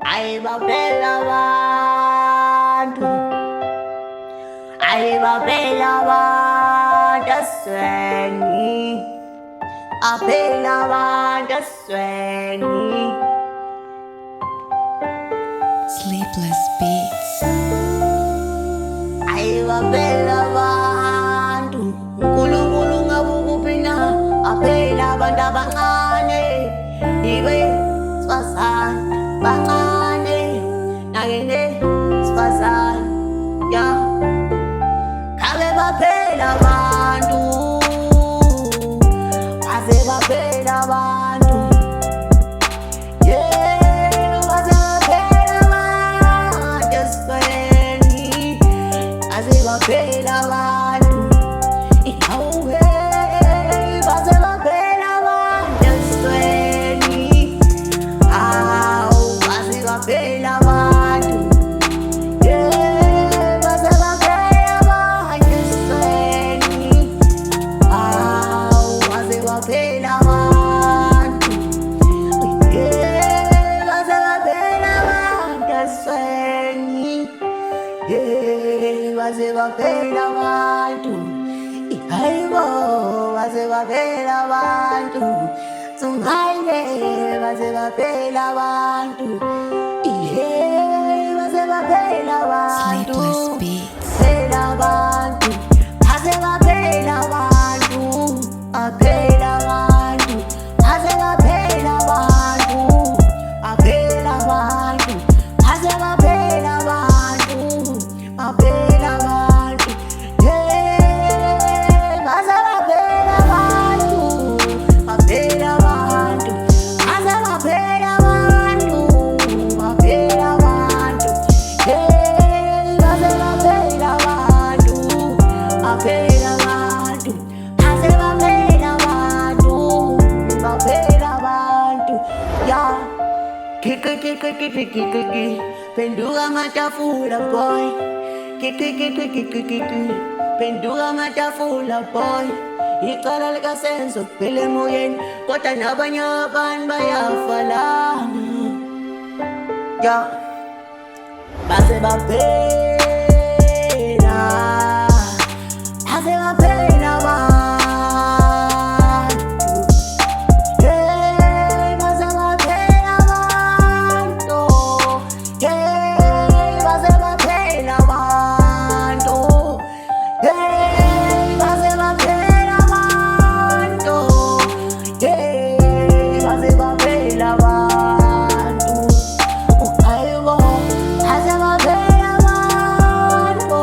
Ayibapela abantu, ayibapela abantu esweni, aphela abantu esweni. Sleepless Beats. Ayibapela abantu, uNkulunkulu ngabukuphi na, aphela abantu abancane, ibe sifazane bancane, nakene sifazane, yeah. Kabe baphela abantu, baze baphela abantu, yeah, baze baphela abantu esweni, baze baphela abantu, ihawe, baze baphela abantu esweni, awu, baze baphela abantu, yeah, baze baphela abantu esweni, awu, baze baphela abantu, yeah, baze baphela abantu esweni, yeah, baze baphela abantu, hayibo, baze baphela abantu, Sungayile, baze baphela abantu, yeah, baze baphela abantu, Sleepless Beats. phela abantu, baze baphela abantu, baphela abantu, baze baphela abantu, baphela abantu, baze baphela abantu, baphela abantu, yeah, baze baphela abantu, baphela abantu, baze baphela abantu, baphela abantu, yeah, baze baphela abantu, baphela abantu, baze baphela abantu, baphela abantu, yeah. Kiki, penduka matafula boy. Kiki, penduka matafula boy. Icala likasenzo kuphela emoyeni, kodwa nabanye abantu bayafa lana, yeah. Baze baphela, baze baphela abantu, yeah, baze baphela abantu, yeah, baze baphela abantu, yeah, baze baphela abantu, yeah, baze baphela abantu, hayibo, baze baphela abantu,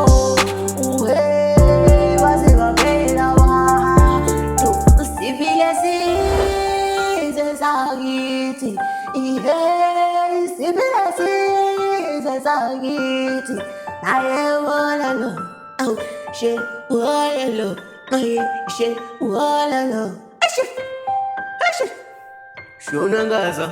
hey, baze baphela abantu, sibile sizwe sakithi, hey, sibile sizwe sakithi, naye wona lo, oh shit, wona lo, naye shit, wona lo, shit, shona ngaza.